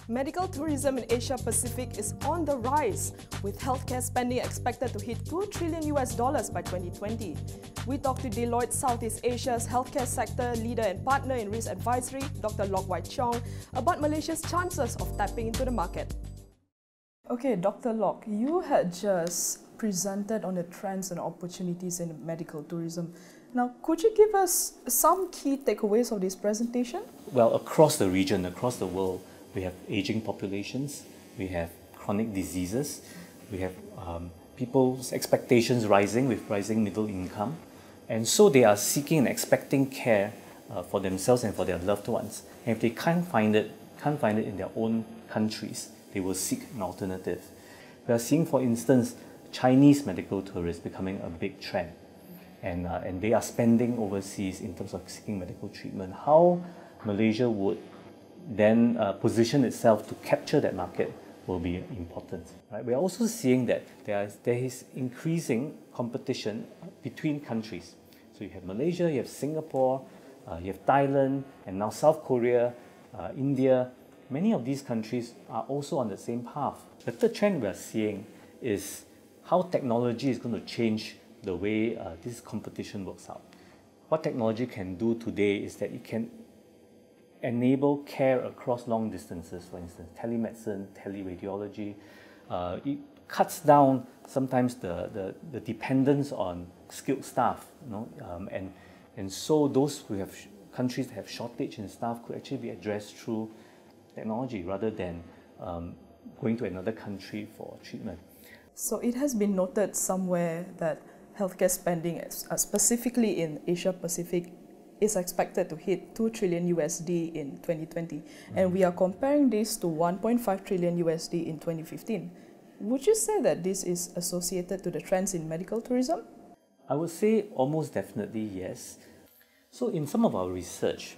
Medical tourism in Asia Pacific is on the rise, with healthcare spending expected to hit $2 trillion by 2020. We talked to Deloitte Southeast Asia's healthcare sector leader and partner in risk advisory, Dr. Loke Chiong, about Malaysia's chances of tapping into the market. Okay, Dr. Loke, you had just presented on the trends and opportunities in medical tourism. Now, could you give us some key takeaways of this presentation? Well, across the region, across the world, we have aging populations, we have chronic diseases, we have people's expectations rising with rising middle income, and so they are seeking and expecting care for themselves and for their loved ones. And if they can't find it in their own countries, they will seek an alternative. We are seeing, for instance, Chinese medical tourists becoming a big trend, and they are spending overseas in terms of seeking medical treatment. How Malaysia would then position itself to capture that market will be important. Right? We are also seeing that there is increasing competition between countries. So you have Malaysia, you have Singapore, you have Thailand, and now South Korea, India. Many of these countries are also on the same path. The third trend we are seeing is how technology is going to change the way this competition works out. What technology can do today is that it can enable care across long distances, for instance, telemedicine, teleradiology. It cuts down sometimes the dependence on skilled staff, and so those who have countries that have shortage in staff could actually be addressed through technology rather than going to another country for treatment. So it has been noted somewhere that healthcare spending, specifically in Asia Pacific, is expected to hit $2 trillion in 2020, and we are comparing this to $1.5 trillion in 2015. Would you say that this is associated to the trends in medical tourism? I would say almost definitely yes. So in some of our research,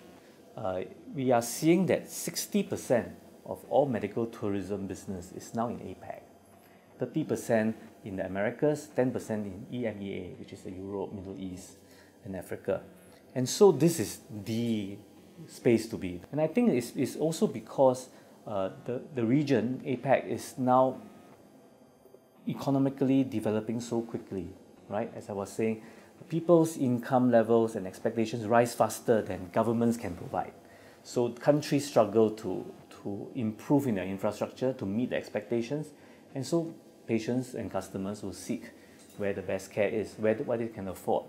we are seeing that 60% of all medical tourism business is now in APAC, 30% in the Americas, 10% in EMEA, which is the Europe, Middle East, and Africa. And so this is the space to be. And I think it's also because the region, APAC, is now economically developing so quickly, right? As I was saying, people's income levels and expectations rise faster than governments can provide. So countries struggle to improve in their infrastructure to meet the expectations. And so patients and customers will seek where the best care is, what they can afford.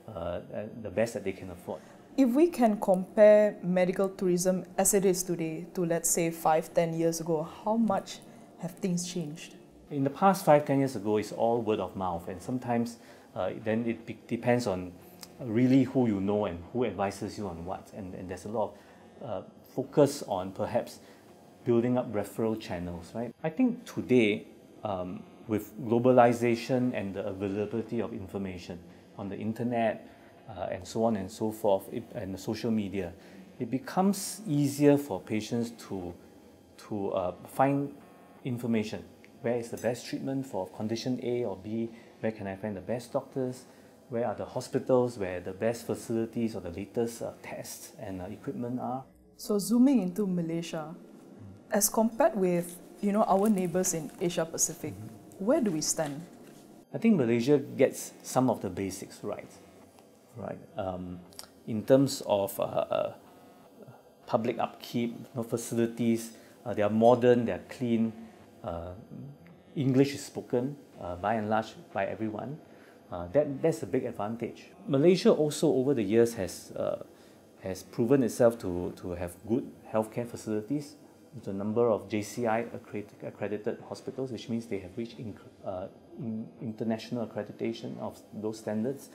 The best that they can afford. If we can compare medical tourism as it is today to, let's say, 5-10 years ago, how much have things changed? In the past 5-10 years ago, it's all word of mouth, and sometimes then it depends on really who you know and who advises you on what, and there's a lot of focus on perhaps building up referral channels, right? I think today, with globalization and the availability of information on the internet and so on and so forth, and the social media, it becomes easier for patients to find information. Where is the best treatment for condition A or B? Where can I find the best doctors? Where are the hospitals where the best facilities or the latest tests and equipment are? So zooming into Malaysia, as compared with our neighbours in Asia Pacific, where do we stand? I think Malaysia gets some of the basics right. In terms of public upkeep, facilities, they are modern, they are clean. English is spoken by and large by everyone. That's a big advantage. Malaysia also over the years has proven itself to have good healthcare facilities. There's a number of JCI accredited hospitals, which means they have reached international accreditation of those standards.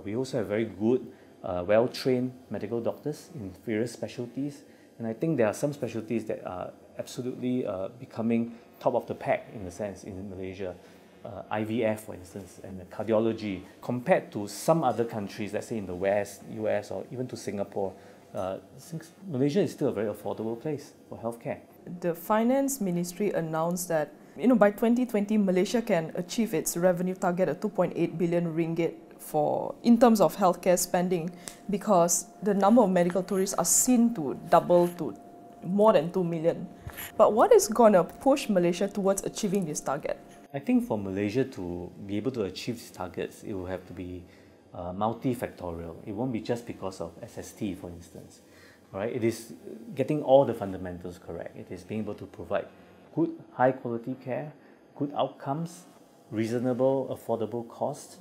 We also have very good, well-trained medical doctors in various specialties. And I think there are some specialties that are absolutely becoming top of the pack in a sense in Malaysia. IVF, for instance, and cardiology. Compared to some other countries, let's say in the West, US, or even to Singapore, Malaysia is still a very affordable place for healthcare. The Finance Ministry announced that by 2020, Malaysia can achieve its revenue target of 2.8 billion ringgit in terms of healthcare spending, because the number of medical tourists are seen to double to more than 2 million. But what is going to push Malaysia towards achieving this target? I think for Malaysia to be able to achieve these targets, it will have to be multifactorial. It won't be just because of SST, for instance. Right? It is getting all the fundamentals correct. It is being able to provide good, high-quality care, good outcomes, reasonable, affordable costs,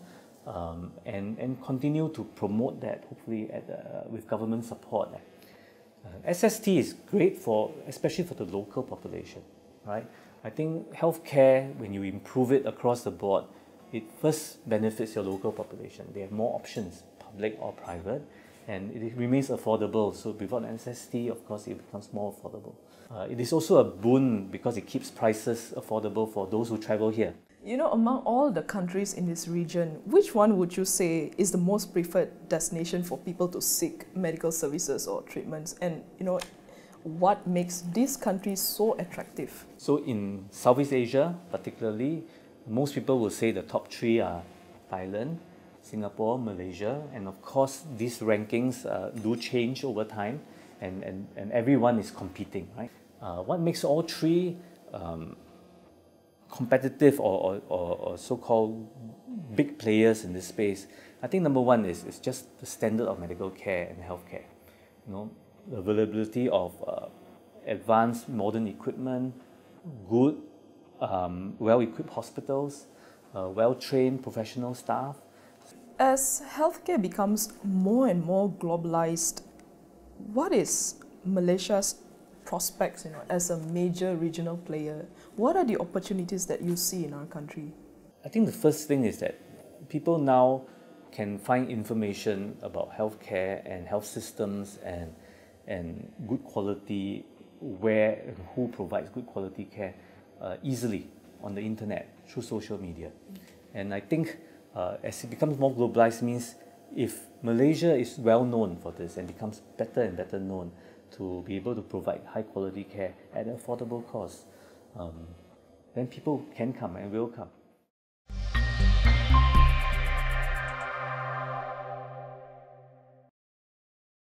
and continue to promote that, hopefully with government support. SST is great especially for the local population, right? I think healthcare, when you improve it across the board, it first benefits your local population. They have more options, public or private, and it remains affordable. So without SST, of course, it becomes more affordable. It is also a boon because it keeps prices affordable for those who travel here. You know, among all the countries in this region, which one would you say is the most preferred destination for people to seek medical services or treatments? And, you know, what makes these countries so attractive? So in Southeast Asia, particularly, most people will say the top three are Thailand, Singapore, Malaysia, and of course these rankings do change over time, and everyone is competing, right? What makes all three competitive or so-called big players in this space? I think number one is just the standard of medical care and healthcare. You know, the availability of advanced modern equipment, good, well-equipped hospitals, well-trained professional staff. As healthcare becomes more and more globalized, what is Malaysia's prospects, you know, as a major regional player? What are the opportunities that you see in our country? I think the first thing is that people now can find information about healthcare and health systems and good quality, where and who provides good quality care easily on the internet through social media. And I think as it becomes more globalized, means if Malaysia is well known for this and becomes better and better known to be able to provide high quality care at an affordable cost, then people can come and will come.